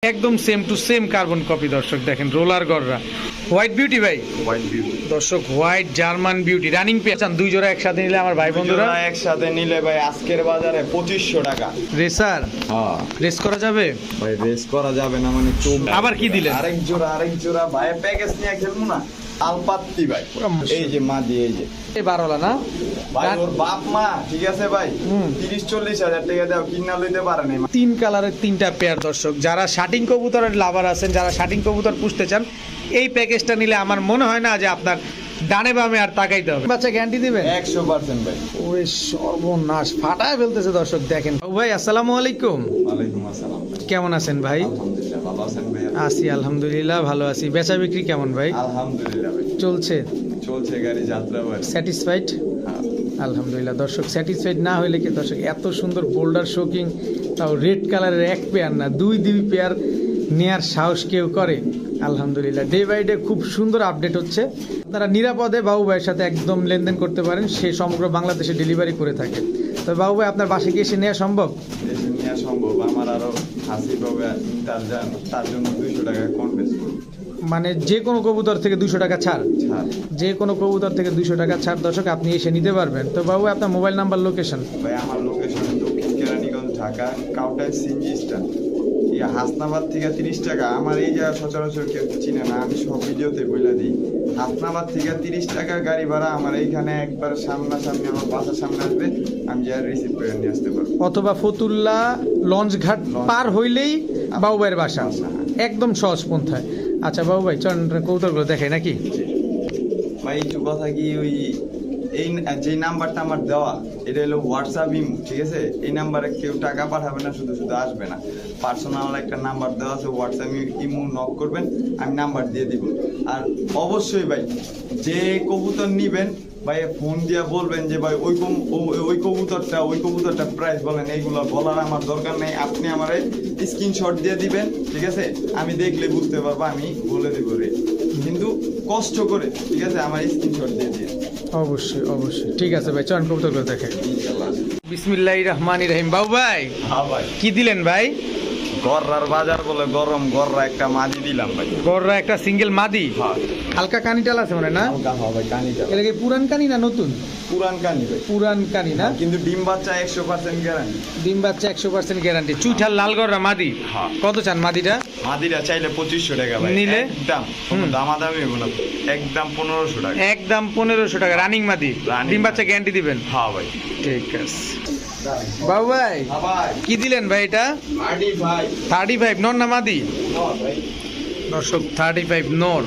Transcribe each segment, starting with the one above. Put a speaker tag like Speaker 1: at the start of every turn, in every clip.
Speaker 1: একদম same to same carbon copy দর্শক দেখেন রোলার গররা হোয়াইট বিউটি ভাই
Speaker 2: হোয়াইট বিউটি
Speaker 1: দর্শক হোয়াইট জার্মান বিউটি রানিং পেয়েছেন দুই জোড়া একসাথে নিলে আমার ভাই বন্ধুরা
Speaker 2: একসাথে নিলে ভাই আজকের বাজারে 2500 টাকা।
Speaker 1: রেসার
Speaker 2: হ্যাঁ
Speaker 1: রেস করা যাবে
Speaker 2: ভাই রেস করা যাবে না মানে চোখ
Speaker 1: আবার কি দিলেন
Speaker 2: আরেক জোড়া ভাই প্যাকেজ নিয়ে খেলবো না আলপাত্তি ভাই এই যে মা দিয়ে এই যে
Speaker 1: এই বারোলা না
Speaker 2: ভাই ওর বাপ মা ঠিক আছে ভাই 30-40 হাজার টাকা দাও কিনা লইতে পারে না।
Speaker 1: তিন কালারের তিনটা পেয়ার দর্শক যারা শাটিং কবুতরের লাভার আছেন যারা শাটিং কবুতর পুষতে চান এই প্যাকেজটা নিলে আমার মনে হয় না যে আপনার ডানে বামে আর তাকাইতে হবে। বাচ্চা গ্যারান্টি দিবেন
Speaker 2: 100% ভাই।
Speaker 1: ওরে সর্বনাশ ফাটায় ফেলতেছে দর্শক দেখেন। ভাই আসসালামু আলাইকুম।
Speaker 2: ওয়ালাইকুম আসসালাম।
Speaker 1: কেমন আছেন ভাই?
Speaker 2: আলহামদুলিল্লাহ ভালো আছেন ভাই?
Speaker 1: আছি আলহামদুলিল্লাহ ভালো আছি। বেচা বিক্রি কেমন ভাই?
Speaker 2: আলহামদুলিল্লাহ ভাই
Speaker 1: চলছে
Speaker 2: গাড়ি যাত্রা ভাই।
Speaker 1: স্যাটিসফাইড? আলহামদুলিল্লাহ দর্শক স্যাটিসফাইড না হইলে কি দর্শক এত সুন্দর বোল্ডার শোকিং তাও রেড কালারের এক পেয়ার না দুই পেয়ার নেয়ার সাহস কেউ করে? আলহামদুলিল্লাহ ডে বাই ডে খুব সুন্দর আপডেট হচ্ছে। আপনারা নিরাপদে বাবু ভাইয়ের সাথে একদম লেনদেন করতে পারেন, সে সমগ্র বাংলাদেশে ডেলিভারি করে থাকে। তো বাবু ভাই আপনার বাসায় কি এসে নেওয়া সম্ভব?
Speaker 2: নেওয়া সম্ভব, আমার আরো হাসি পাবে তার জন্য 200 টাকা কম বেশ
Speaker 1: মানে যে কোনো কবুতর থেকে 200 টাকা ছাড়,
Speaker 2: ছাড়
Speaker 1: যে কোনো কবুতর থেকে 200 টাকা ছাড় দর্শক আপনি এসে নিতে পারবেন। তো বাবু আপনার মোবাইল নাম্বার লোকেশন?
Speaker 2: ভাই আমার লোকেশন দক্ষিণ কেরানীগঞ্জ ঢাকা কাউটাই সিএনজি স্ট্যান্ড হাসনাবাদ থেকে 30 টাকা। আমার এই জায়গা সচরাচর কেউ চিনে না, আমি সব ভিডিওতে বলে দিই। হাসনাবাদ থেকে 30 টাকা গাড়ি ভাড়া, আমার এইখানে একবার সামনাসামনি আমার বাসার সামনে আসবে, আমি যা রিসিভ করে নিয়ে আসতে পারবো।
Speaker 1: অথবা ফতুল্লা লঞ্চ ঘাট পার হইলেই বাবু ভাইয়ের বাসা, একদম সহজ পন্থায়। আচ্ছা বাবু ভাই চল কবুতরগুলো দেখাই নাকি?
Speaker 2: ভাই একটু কথা কি, ওই এই যে নাম্বারটা আমার দেওয়া এটা হলো হোয়াটসঅ্যাপ ইমো, ঠিক আছে? এই নাম্বারে কেউ টাকা পাঠাবে না, শুধু আসবে না। পার্সোনাল একটা নাম্বার দেওয়া আছে, হোয়াটসঅ্যাপ ইমো নক করবেন, আমি নাম্বার দিয়ে দিব। আর অবশ্যই ভাই যে কবুতর নিবেন ভাই ফোন দিয়ে বলবেন যে ভাই ওই কবুতরটা প্রাইস বলেন, এইগুলো বলার আমার দরকার নেই। আপনি আমার স্ক্রিনশট দিয়ে দিবেন, ঠিক আছে? আমি দেখলে বুঝতে পারবো, আমি বলে দেবো রে, কিন্তু কষ্ট করে, ঠিক আছে? আমার স্ক্রিনশট দিয়ে দিয়ে
Speaker 1: অবশ্যই অবশ্যই ঠিক আছে ভাই চল কবুতরগুলো দেখাই।
Speaker 2: ইনশাআল্লাহ।
Speaker 1: বিসমিল্লাহির রহমানির রহিম। বাবু ভাই
Speaker 2: হ্যাঁ ভাই
Speaker 1: কি দিলেন ভাই?
Speaker 2: গররার বাজার বলে গরম গররা একটা মাদি দিলাম ভাই।
Speaker 1: গররা একটা সিঙ্গেল মাদি,
Speaker 2: হ্যাঁ
Speaker 1: হালকা কানিটাল আছে মানে না?
Speaker 2: হালকা হ্যাঁ ভাই, কানিটা
Speaker 1: এটা কি পুরান কানি না নতুন?
Speaker 2: পুরান কানি ভাই।
Speaker 1: পুরান কানি না,
Speaker 2: কিন্তু ডিম বাচ্চা 100% গ্যারান্টি।
Speaker 1: ডিম বাচ্চা 100% গ্যারান্টি। চুইঠাল লাল গররা মাদি,
Speaker 2: হ্যাঁ।
Speaker 1: কত চান মাদিটা?
Speaker 2: মাদিরা চাইলে 2500 টাকা ভাই,
Speaker 1: নিলে?
Speaker 2: একদম কোনো দামাদামি হবে না, একদম 1500 টাকা।
Speaker 1: একদম 1500 টাকা রানিং মাদি,
Speaker 2: Running
Speaker 1: ডিম বাচ্চা
Speaker 2: মাদি।
Speaker 1: গ্যারান্টি দিবেন?
Speaker 2: হ্যাঁ ভাই
Speaker 1: ঠিক আছে বাবু ভাই
Speaker 2: হ্যাঁ ভাই।
Speaker 1: কি দিলেন ভাই? এটা
Speaker 2: মাদি ভাই
Speaker 1: 35 নর না মাদি?
Speaker 2: হ্যাঁ ভাই
Speaker 1: দর্শক 35 নর।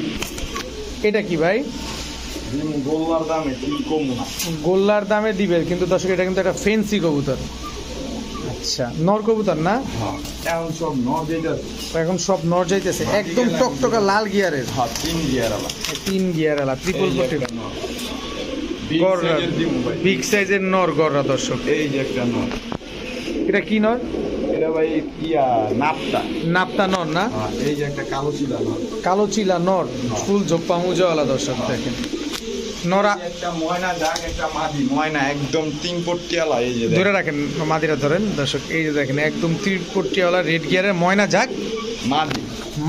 Speaker 1: এটা কি ভাই?
Speaker 2: ডিম গোল্লার দামে কি কম না।
Speaker 1: গোল্লার দামে দিবে কিন্তু দর্শক এটা কিন্তু একটা ফেন্সি কবুতর। আচ্ছা নর কবুতর না?
Speaker 2: হ্যাঁ এখন সব নর যেটা
Speaker 1: এখন সব নর যাইতেছে একদম টকটকা লাল গিয়ারের,
Speaker 2: হ্যাঁ 3 গিয়ার আলা
Speaker 1: 3 গিয়ার আলা ট্রিপল কোটেড গররা, বিগ সাইজের নর গররা দর্শক।
Speaker 2: এই যে একটা নর,
Speaker 1: এটা কি নর?
Speaker 2: এটা ভাই নাপটা
Speaker 1: নাপতা নর না?
Speaker 2: হ্যাঁ এই যে একটা কালো চিলা নর,
Speaker 1: কালো চিলা নর, ফুল ঝোপ্পা মুজওয়ালা দর্শক দেখেন। নরা
Speaker 2: একটা ময়না যাক, একটা মাদি ময়না একদম 3 পট্টিয়ালা। এই যে
Speaker 1: ধরে রাখেন মাদিরা ধরেন দর্শক, এই যে দেখেন একদম 3 পট্টিওয়ালা রেড গিয়ারের ময়না যাক
Speaker 2: মাদি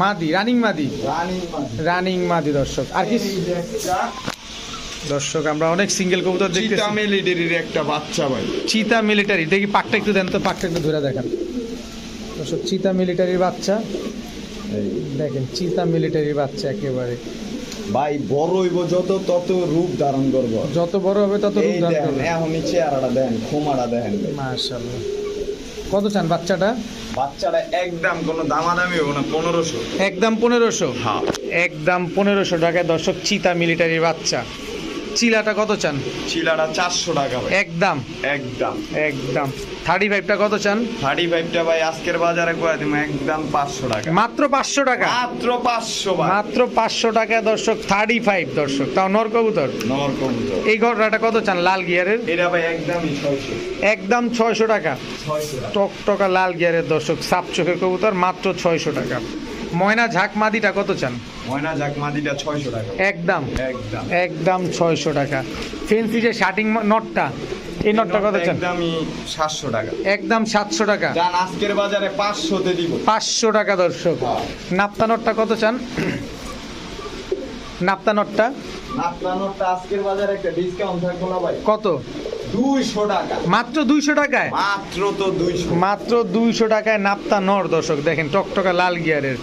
Speaker 1: মাদি, রানিং মাদি,
Speaker 2: রানী মাদি।
Speaker 1: রানিং মাদি দর্শক। আর কি
Speaker 2: এই যে একটা
Speaker 1: দর্শক আমরা অনেক সিঙ্গেল কবুতর
Speaker 2: চিতা
Speaker 1: দেখতেছি।
Speaker 2: মিলিটারির একটা বাচ্চা ভাই।
Speaker 1: চিতা মিলিটারি, দেখি পাকটা একটু দেন তো, পাকটা একটু ধরে দেখান দর্শক। চিতা মিলিটারির বাচ্চা দেখেন, চিতা মিলিটারির বাচ্চা একেবারে
Speaker 2: ভাই বড় হইব যত তত রূপ ধারণ করব,
Speaker 1: যত বড় হবে তত রূপ
Speaker 2: এই
Speaker 1: ধারণ
Speaker 2: দেখেন
Speaker 1: করবে।
Speaker 2: এখন চেহারাটা দেখেন, খোমাটা দেখেন ভাই।
Speaker 1: মাশাআল্লাহ। কত চান বাচ্চাটা?
Speaker 2: বাচ্চাটা একদম কোনো দামাদামি হবে না, 1500।
Speaker 1: একদম 1500?
Speaker 2: হ্যাঁ
Speaker 1: একদম 1500 টাকায় দর্শক চিতা মিলিটারির বাচ্চা। চিলাটা কত চান?
Speaker 2: চিলাটা 400 টাকা ভাই,
Speaker 1: একদম
Speaker 2: একদম
Speaker 1: একদম। 35টা কত চান?
Speaker 2: 35টা ভাই আজকের বাজারে করে দিমু একদম 500 টাকা,
Speaker 1: মাত্র 500 টাকা,
Speaker 2: মাত্র 500 ভাই,
Speaker 1: মাত্র 500 টাকায় দর্শক 35 দর্শক, তাও নর কবুতর।
Speaker 2: নর কবুতর।
Speaker 1: এই ঘরটা কত চান লাল গিয়ারের?
Speaker 2: এটা ভাই একদমই 600,
Speaker 1: একদম 600 টাকা।
Speaker 2: 600 টাকা।
Speaker 1: টকটকা লাল গিয়ারের দর্শক, সাপ চোখের কবুতর, মাত্র 600 টাকা। ময়না ঝাঁক মাদিটা কত চান?
Speaker 2: ময়না যাক মাদিটা 600 টাকা,
Speaker 1: একদম
Speaker 2: একদম
Speaker 1: একদম 600 টাকা। ফেন্সি যে শার্টিং নটটা এই নটটা কত চান?
Speaker 2: একদমই 700 টাকা।
Speaker 1: একদম 700 টাকা।
Speaker 2: জান আজকের বাজারে 500 তে দিব।
Speaker 1: 500 টাকা দর্শক।
Speaker 2: হ্যাঁ।
Speaker 1: নাপ্তা নটটা কত চান? নাপ্তা নটটা
Speaker 2: আপনার নোটটা আজকের বাজারে একটা ডিসকাউন্ট থাকবে না ভাই?
Speaker 1: কত?
Speaker 2: 200 টাকা।
Speaker 1: মাত্র 200 টাকায়?
Speaker 2: মাত্র তো 200।
Speaker 1: মাত্র 200 টাকায় নাপ্তা নর দর্শক দেখেন, টকটকা লাল গিয়ারের।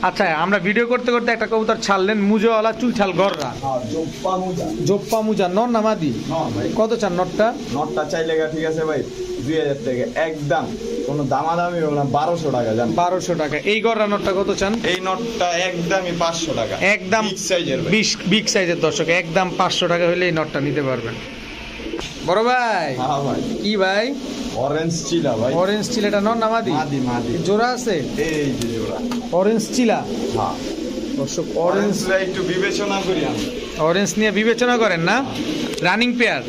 Speaker 1: আচ্ছা, আমরা ভিডিও করতে করতে একটা কবুতর ছাড়লেন, মুজোওয়ালা চুইঠাল গররা,
Speaker 2: হ্যাঁ, জোপ্পা মুজা।
Speaker 1: জোপ্পা মুজা, নর না মাদি?
Speaker 2: হ্যাঁ ভাই।
Speaker 1: কত চান নটটা?
Speaker 2: নোটটা চাইলে গা ঠিক আছে ভাই 2000 টাকা একদম, কোনো দামাদামি হবে না, 1200 টাকা জান।
Speaker 1: 1200 টাকা। এই গররা নটটা কত চান?
Speaker 2: এই নোটটা একদমই 500 টাকা।
Speaker 1: একদম
Speaker 2: বিগ সাইজের ভাই।
Speaker 1: বিগ সাইজের দর্শক, একদম 500 টাকা হলে এই নটটা নিতে পারবেন। বড় ভাই,
Speaker 2: হ্যাঁ ভাই।
Speaker 1: কি ভাই?
Speaker 2: অরেঞ্জ চিলা ভাই।
Speaker 1: অরেঞ্জ চিলা, এটা নর না মাদি?
Speaker 2: মাদি মাদি।
Speaker 1: জোড়া আছে?
Speaker 2: এই যে জোড়া।
Speaker 1: অরেঞ্জ চিলা
Speaker 2: হ্যাঁ।
Speaker 1: দর্শক, অরেঞ্জ
Speaker 2: অরেঞ্জটা একটু বিবেচনা করি আমরা।
Speaker 1: অরেঞ্জ নিয়ে বিবেচনা করেন না? Running pair,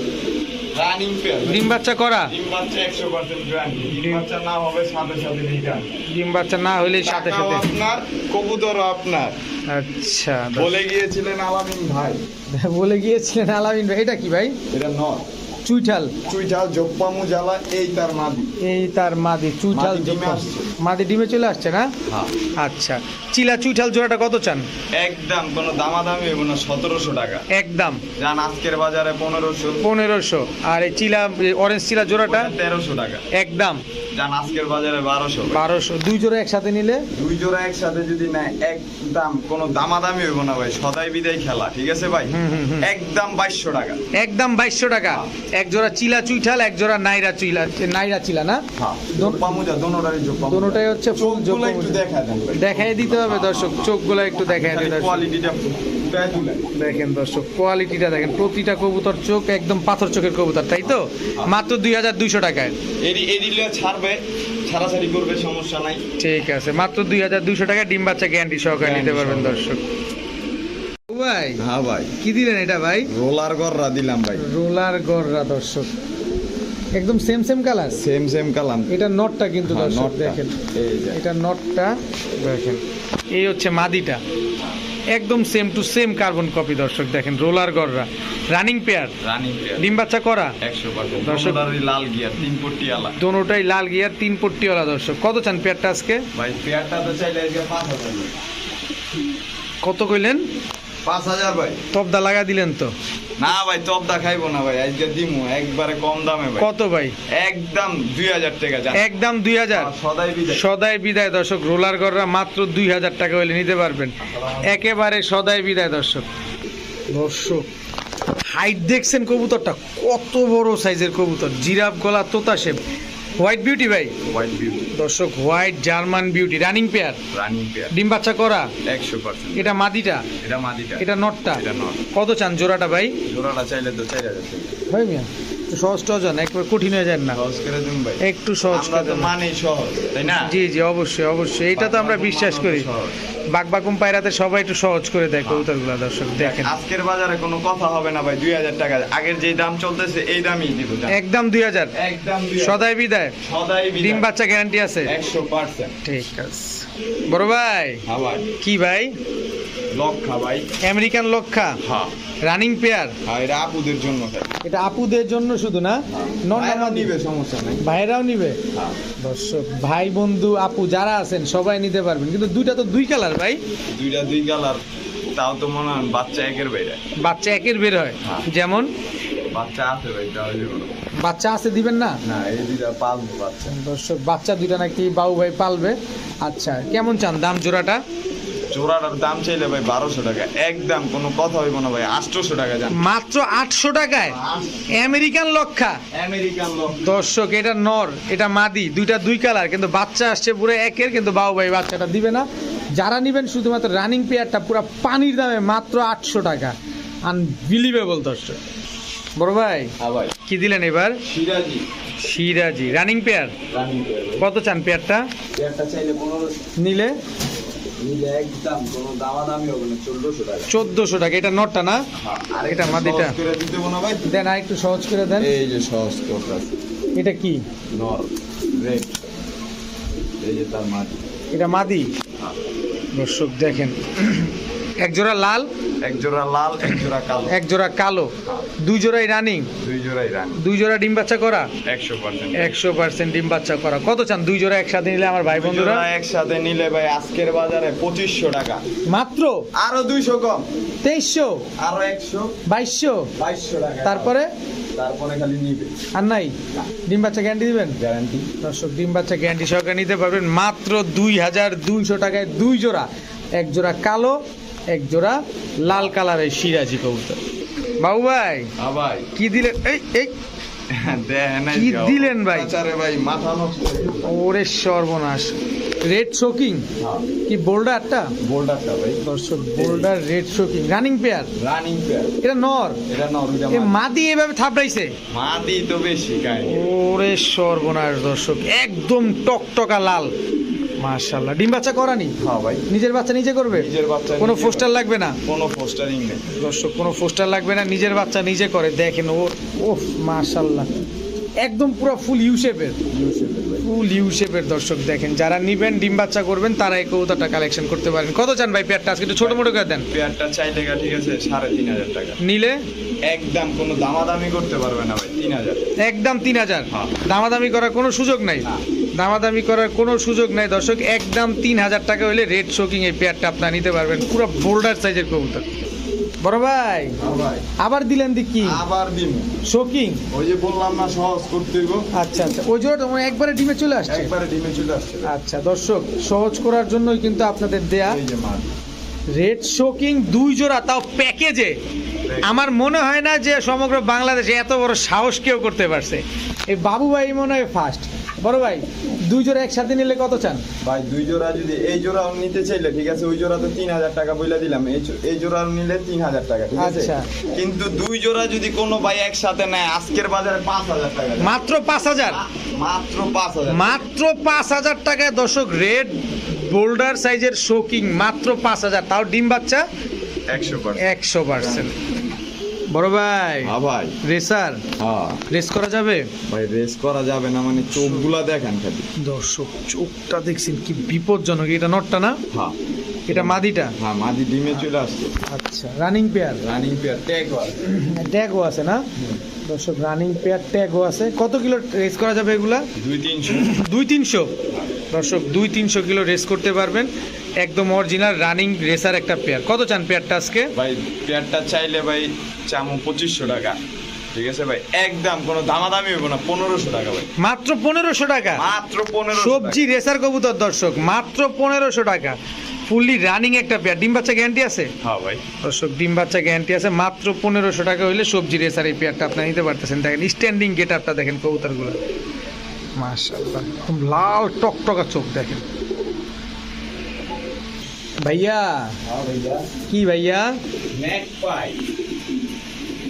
Speaker 2: running pair.
Speaker 1: ডিম বাচ্চা করা?
Speaker 2: ডিম বাচ্চা 100% গ্যারান্টি। ডিম বাচ্চা না হবে সাথে সাথে রিটার্ন।
Speaker 1: ডিম বাচ্চা না হলে সাথে
Speaker 2: টাকাও
Speaker 1: সাথে।
Speaker 2: আপনার, কবুতরও আপনার।
Speaker 1: আচ্ছা,
Speaker 2: বলে গিয়েছিলেন আলামিন ভাই।
Speaker 1: বলে গিয়েছিলেন আলামিন ভাই। এটা কি ভাই?
Speaker 2: এটা নর
Speaker 1: চুইঠাল।
Speaker 2: চুইঠাল জোপ্পা মুজালা, এই তার মাদি।
Speaker 1: এই তার মাদি চুইঠাল।
Speaker 2: মাদি ডিমে আসছে।
Speaker 1: মাদি ডিমে চলে আসছে না?
Speaker 2: হ্যাঁ।
Speaker 1: আচ্ছা, চিলা চুইঠাল জোড়াটা কত চান?
Speaker 2: একদম কোনো দামাদামি হবে না, 1700 টাকা।
Speaker 1: একদম
Speaker 2: জান আজকের বাজারে 1500।
Speaker 1: 1500। আর এই চিলা, অরেঞ্জ চিলা জোড়াটা?
Speaker 2: 1300 টাকা।
Speaker 1: একদম
Speaker 2: জান আজকের বাজারে 1200।
Speaker 1: 1200। দুই জোড়া একসাথে নিলে?
Speaker 2: দুই জোড়া একসাথে যদি নেয় একদম কোনো দামাদামি হইব না ভাই, সদাই বিদায় খেলা, ঠিক আছে ভাই? একদম 2200 টাকা।
Speaker 1: একদম 2200 টাকা। এক জোড়া চিলা চুইঠাল, এক জোড়া নাইরা চিলা না?
Speaker 2: হ্যাঁ, জোপ্পা মুজা দোনোটারই জোপ্পা।
Speaker 1: দোনোটাই হচ্ছে ফুল
Speaker 2: চোখগুলো একটু দেখা দেন ভাই।
Speaker 1: দেখাই দিতে হবে দর্শক, চোখগুলো একটু দেখাই দিতে হবে।
Speaker 2: কোয়ালিটিটা ফুটায় তুলেন।
Speaker 1: দেখেন দর্শক, কোয়ালিটিটা দেখেন, প্রতিটা কবুতর চোখ একদম পাথর চোখের কবুতর, তাই তো? মাত্র 2200 টাকায়।
Speaker 2: এদিলে ছাড়বে, ছাড়াছাড়ি করবে, সমস্যা নাই।
Speaker 1: ঠিক আছে, মাত্র 2200 টাকায় ডিম বাচ্চা গ্যারান্টি সহকারে নিতে পারবেন দর্শক। ও ভাই,
Speaker 2: হ্যাঁ ভাই।
Speaker 1: কি দিলেন এটা ভাই?
Speaker 2: রোলার গররা দিলাম ভাই।
Speaker 1: রোলার গররা দর্শক, একদম সেম কালার।
Speaker 2: সেম কালাম।
Speaker 1: এটা নটটা কিন্তু
Speaker 2: হ্যাঁ,
Speaker 1: দর্শক
Speaker 2: নটটা।
Speaker 1: দেখেন,
Speaker 2: এই যে।
Speaker 1: এটা নটটা দেখেন। এই হচ্ছে মাদিটা, একদম same to same carbon copy দর্শক দেখেন। রোলার গররা, রানিং পেয়ার,
Speaker 2: রানিং পেয়ার।
Speaker 1: ডিম বাচ্চা করা
Speaker 2: 100%।
Speaker 1: দর্শক-
Speaker 2: দোনোটারই লাল গিয়ার, 3 পট্টি আলা।
Speaker 1: দোনোটাই লাল গিয়ার, 3 পট্টিওয়ালা দর্শক। কত চান পেয়ারটা আজকে?
Speaker 2: ভাই পেয়ারটা তো চাইলে আজকে 5000।
Speaker 1: কত কইলেন?
Speaker 2: 5000 ভাই।
Speaker 1: তবদা লাগা দিলেন তো?
Speaker 2: না ভাই, তবদা খাইবো না ভাই, আজকে দিমু একবারে কম দামে ভাই।
Speaker 1: কত ভাই?
Speaker 2: একদম 2000 টাকা জান।
Speaker 1: একদম 2000।
Speaker 2: সদাই বিদায়।
Speaker 1: সদাই বিদায় দর্শক, রোলার গররা মাত্র 2000 টাকা হলে নিতে পারবেন, একেবারে সদাই বিদায় দর্শক। দর্শক, হাইট দেখছেন কবুতরটা, কত বড় সাইজের কবুতর, জিরাফ গলা, তোতা শেপ, হোয়াইট বিউটি ভাই
Speaker 2: হোয়াইট বিউটি।
Speaker 1: দর্শক, white German beauty, running pair,
Speaker 2: running pair.
Speaker 1: ডিম বাচ্চা করা।
Speaker 2: 100%।
Speaker 1: এটা মাদিটা,
Speaker 2: এটা মাদিটা।
Speaker 1: এটা নটটা।
Speaker 2: এটা নট।
Speaker 1: কত চান জোড়াটা ভাই?
Speaker 2: জোড়াটা চাইলে তো 4000 টাকা।
Speaker 1: ভাই মিয়া, একটু সহজ টজন, একবার কঠিন হয়ে যান না,
Speaker 2: সহজ করে দিন ভাই।
Speaker 1: একটু সহজ
Speaker 2: আমরা
Speaker 1: করে
Speaker 2: তো
Speaker 1: দেন।
Speaker 2: মানেই সহজ, তাই না?
Speaker 1: জি জি, অবশ্যই অবশ্যই, এটা তো আমরা বিশ্বাস করি। বাগবাকুম পায়রাতে সবাই একটু সহজ করে দেয় কবুতরগুলা দর্শক দেখেন।
Speaker 2: আজকের বাজারে কোনো কথা হবে না ভাই, 2000 টাকা আগের যে দাম চলতেছে এই দামই দিব জান।
Speaker 1: একদম 2000।
Speaker 2: একদম 2000।
Speaker 1: সদাই বিদায়,
Speaker 2: সদাই বিদায়।
Speaker 1: ডিম বাচ্চা গ্যারান্টি আছে
Speaker 2: 100%।
Speaker 1: ঠিক আছে। বড় ভাই,
Speaker 2: হ্যাঁ ভাই।
Speaker 1: কি ভাই?
Speaker 2: লক্ষা ভাই।
Speaker 1: আমেরিকান লক্ষা,
Speaker 2: হ্যাঁ।
Speaker 1: Running pair.
Speaker 2: হ্যাঁ, এটা আপুদের জন্য ভাই।
Speaker 1: এটা আপুদের জন্য শুধু না,
Speaker 2: ভাইরাও নিবে, সমস্যা নাই।
Speaker 1: ভাইরাও নিবে
Speaker 2: হ্যাঁ।
Speaker 1: দর্শক, ভাই বন্ধু আপু যারা আছেন সবাই নিতে পারবেন, কিন্তু দুইটা তো দুই কালার ভাই।
Speaker 2: দুইটা দুই কালার, তাও তো মনে হয় বাচ্চা একের বাইরে।
Speaker 1: বাচ্চা একের বের হয়,
Speaker 2: হ্যাঁ।
Speaker 1: যেমন
Speaker 2: বাচ্চা আছে ভাই, তাও জীবন।
Speaker 1: বাচ্চা আছে, দিবেন না?
Speaker 2: না, এই দুইটা পালবো বাচ্চা।
Speaker 1: দর্শক, বাচ্চা দুইটা নাকি বাবু ভাই পালবে। আচ্ছা, কেমন চান দাম জোড়াটা?
Speaker 2: জোড়াটার দাম চাইলে ভাই 1200 টাকা, একদম কোনো কথা হইব না ভাই, 800 টাকা জান।
Speaker 1: মাত্র 800 টাকায় আমেরিকান লক্ষা
Speaker 2: আমেরিকান লোক।
Speaker 1: দর্শক, এটা নর, এটা মাদি, দুইটা দুই কালার, কিন্তু বাচ্চা আসছে পুরো একের, কিন্তু বাবু ভাই বাচ্চাটা দিবে না। যারা নিবেন শুধুমাত্র রানিং পেয়ারটা পুরো পানির দামে মাত্র 800 টাকা, আনবিলিভেবল দর্শক। বড় ভাই,
Speaker 2: হ্যাঁ ভাই।
Speaker 1: কি দিলেন এবার?
Speaker 2: সিরাজি।
Speaker 1: সিরাজি রানিং পেয়ার।
Speaker 2: Running pair.
Speaker 1: কত চান পেয়ারটা?
Speaker 2: পেয়ারটা চাইলে 1500
Speaker 1: নিলে?
Speaker 2: নিলে একদম কোনো দামাদামি হবে না, 1400 টাকা।
Speaker 1: 1400 টাকা। এটা নটটা না?
Speaker 2: আর
Speaker 1: এটা মাদিটা।
Speaker 2: সহজ করে দিতে না ভাই।
Speaker 1: দেন আর একটু সহজ করে দেন।
Speaker 2: এই যে সহজ করতে
Speaker 1: এটা কি?
Speaker 2: নর রেড। এই যে তার মাদি।
Speaker 1: এটা মাদি। দর্শক দেখেন, এক জোড়া লাল,
Speaker 2: এক জোড়া লাল, এক জোড়া কালো।
Speaker 1: এক জোড়া কালো, দুই জোড়াই রানিং,
Speaker 2: দুই জোড়াই রানী।
Speaker 1: দুই জোড়া ডিম বাচ্চা করা,
Speaker 2: 100%।
Speaker 1: 100% ডিম বাচ্চা করা। কত চান দুই জোড়া একসাথে নিলে আমার ভাই
Speaker 2: দুই
Speaker 1: বন্ধুরা?
Speaker 2: জোড়া একসাথে নিলে ভাই আজকের বাজারে 2500 টাকা।
Speaker 1: মাত্র
Speaker 2: আরো 200 কম,
Speaker 1: 2300,
Speaker 2: আরো 100,
Speaker 1: 2200,
Speaker 2: 2200 টাকা।
Speaker 1: তারপরে
Speaker 2: তারপরে খালি নিবে,
Speaker 1: আর নাই? ডিম বাচ্চা গ্যারান্টি দিবেন?
Speaker 2: গ্যারান্টি।
Speaker 1: দর্শক ডিম বাচ্চা গ্যারান্টি সহকারে নিতে পারবেন মাত্র 2200 টাকায় দুই জোড়া, এক জোড়া কালো, এক জোড়া লাল কালারের সিরাজি কবুতর। বাবু ভাই
Speaker 2: হ্যাঁ ভাই,
Speaker 1: কি দিলেন? এই এই
Speaker 2: দেখেন
Speaker 1: কি দিলেন ভাই?
Speaker 2: আচারে ভাই মাথা নষ্ট।
Speaker 1: ওরে সর্বনাশ, রেড শোকিং
Speaker 2: হ্যাঁ,
Speaker 1: কি বোল্ডারটা?
Speaker 2: বোল্ডারটা ভাই
Speaker 1: দর্শক boulder red shocking running pair,
Speaker 2: running pair.
Speaker 1: এটা নর,
Speaker 2: এটা নরুইটা
Speaker 1: এ মাদি এভাবে থাপড়াইছে?
Speaker 2: মাদি তো বেশি গায়।
Speaker 1: ওরে সর্বনাশ দর্শক, একদম টকটকা লাল, মাশাআল্লাহ। ডিম বাচ্চা করানি?
Speaker 2: হ্যাঁ ভাই,
Speaker 1: নিজের বাচ্চা নিজে করবে?
Speaker 2: নিজের বাচ্চা
Speaker 1: কোনো
Speaker 2: নিজে
Speaker 1: পোস্টার লাগবে না?
Speaker 2: কোনো পোস্টারিং নেই
Speaker 1: দর্শক কোনো পোস্টার লাগবে না, নিজের বাচ্চা নিজে করে। দেখেন ও, ওফ মাশাআল্লাহ, একদম পুরো ফুল ইউ শেপের, ফুল ইউ শেপের। দর্শক দেখেন, যারা নিবেন ডিম বাচ্চা করবেন তারা এই কবুতরটা কালেকশন করতে পারেন। কত চান ভাই পেয়ারটা? আজকে একটু ছোট মোটো করে দেন।
Speaker 2: পেয়ারটা চাইলে গা ঠিক আছে 3500 টাকা।
Speaker 1: নিলে
Speaker 2: একদম কোনো দামাদামি করতে পারবে না ভাই, 3000।
Speaker 1: একদম 3000।
Speaker 2: হ্যাঁ।
Speaker 1: দামাদামি করার কোনো সুযোগ নাই,
Speaker 2: না।
Speaker 1: দামাদামি করার কোনো সুযোগ নাই দর্শক, একদম 3000 টাকা হলে রেড শোকিং এই পেয়ারটা আপনারা নিতে পারবেন। পুরো বোল্ডার সাইজের কবুতর। বড় ভাই
Speaker 2: হ্যাঁ ভাই,
Speaker 1: আবার দিলেন কি
Speaker 2: আবার দিন।
Speaker 1: শোকিং?
Speaker 2: ওই যে বললাম না সহজ করতে গো,
Speaker 1: আচ্ছা আচ্ছা, ওই জোড়াটা মানে একবারে ডিমে চলে আসছে।
Speaker 2: একবারে ডিমে চলে আসছে।
Speaker 1: আচ্ছা দর্শক, সহজ করার জন্যই কিন্তু আপনাদের দেয়া
Speaker 2: এই যে মাছ,
Speaker 1: রেড শোকিং দুই জোড়া, তাও প্যাকেজে। আমার মনে হয় না যে সমগ্র বাংলাদেশে এত বড় সাহস কেউ করতে পারছে। এই বাবু ভাই মনে হয় ফার্স্ট। বড় ভাই দুই জোড়া একসাথে নিলে কত চান?
Speaker 2: ভাই দুই জোড়া যদি এই জোড়া নিতে চাইলে ঠিক আছে, ওই জোড়া তো 3000 টাকা বলে দিলাম, এই জোড়া নিলে 3000 টাকা ঠিক আছে।
Speaker 1: আচ্ছা।
Speaker 2: কিন্তু দুই জোড়া যদি কোনো ভাই একসাথে নেয় আজকের বাজারে 5000 টাকা।
Speaker 1: মাত্র 5000,
Speaker 2: মাত্র 5000,
Speaker 1: মাত্র 5000 টাকায় দর্শক রেড বোল্ডার সাইজের শোকিং মাত্র 5000, তাও ডিম বাচ্চা
Speaker 2: 100%।
Speaker 1: 100%। বড় ভাই
Speaker 2: হ্যাঁ ভাই,
Speaker 1: রেসার
Speaker 2: হ্যাঁ
Speaker 1: রেস করা যাবে?
Speaker 2: ভাই রেস করা যাবে না মানে চোখগুলা দেখেন খালি।
Speaker 1: দর্শক চোখটা দেখছেন কি বিপজ্জনক। এটা নটটা না,
Speaker 2: হ্যাঁ
Speaker 1: এটা মাদিটা?
Speaker 2: হ্যাঁ, মাদি ডিমে চলে আসছে।
Speaker 1: আচ্ছা, running pair,
Speaker 2: running pair tag
Speaker 1: ট্যাগও আছে না দর্শক? রানিং পেয়ার ট্যাগও আছে। কত কিলো রেস করা যাবে এগুলা?
Speaker 2: 2-300।
Speaker 1: 2-300 দর্শক, 2-300 কিলো রেস করতে পারবেন। একদম অরিজিনাল রানিং রেসার একটা পেয়ার। কত চান পেয়ারটা আজকে?
Speaker 2: ভাই পেয়ারটা চাইলে ভাই চামো 2500 টাকা ঠিক আছে ভাই, একদম কোনো দামাদামি হইব না, 1500 টাকা ভাই,
Speaker 1: মাত্র 1500 টাকা।
Speaker 2: মাত্র 1500
Speaker 1: সবজি রেসার কবুতর দর্শক, মাত্র 1500 টাকা। ফুললি রানিং একটা পেয়ার। ডিম বাচ্চা গ্যারান্টি আছে?
Speaker 2: হ্যাঁ ভাই,
Speaker 1: দর্শক ডিম বাচ্চা গ্যারান্টি আছে। মাত্র 1500 টাকা হইলে সবজি রেসার এই পেয়ারটা আপনারা নিতে পারতেছেন। দেখেন স্ট্যান্ডিং গেট আপটা দেখেন কবুতরগুলো, মাশাআল্লাহ, একদম লাল টকটকা চোখ দেখেন। ভাইয়া
Speaker 2: হ্যাঁ ভাইয়া,
Speaker 1: কি ভাইয়া?
Speaker 2: ম্যাকপাই।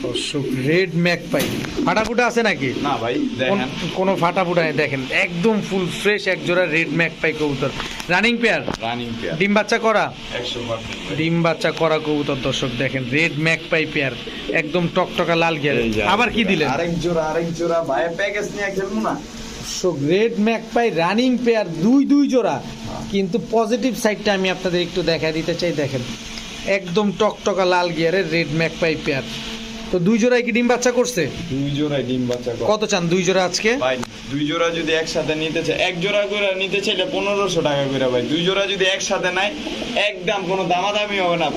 Speaker 1: দর্শক রেড ম্যাকপাই ফাটাফুটা আছে নাকি?
Speaker 2: না ভাই দেখেন,
Speaker 1: কোনো ফাটাফুটা নেই। দেখেন একদম ফুল ফ্রেশ এক জোড়া রেড ম্যাকপাই কবুতর, রানিং পেয়ার,
Speaker 2: রানিং পেয়ার
Speaker 1: ডিম বাচ্চা করা,
Speaker 2: 100%।
Speaker 1: ডিম বাচ্চা করা কবুতর দর্শক দেখেন, রেড ম্যাকপাই পেয়ার, একদম টকটকা লাল গিয়ার।
Speaker 2: এই যে
Speaker 1: আবার কি দিলেন?
Speaker 2: আরেক জোড়া ভাই, প্যাকেজ নিয়ে খেলবো না।
Speaker 1: দর্শক রেড ম্যাকপাই রানিং পেয়ার দুই জোড়া, কিন্তু পজিটিভ সাইডটা আমি আপনাদের একটু দেখায় দিতে চাই। দেখেন একদম টকটকা লাল গিয়ারের রেড ম্যাকপাই পেয়ার। তো দুই জোড়ায় কি ডিম বাচ্চা করছে?
Speaker 2: দুই জোড়ায় ডিম বাচ্চা করে।
Speaker 1: কত চান দুই জোড়া আজকে?
Speaker 2: ভাই দুই জোড়া যদি একসাথে নিতে চাই, এক জোড়া করে নিতে চাইলে 1500 টাকা করে ভাই, দুই জোড়া যদি একসাথে নাই একদম কোনো দামাদামি হবে না,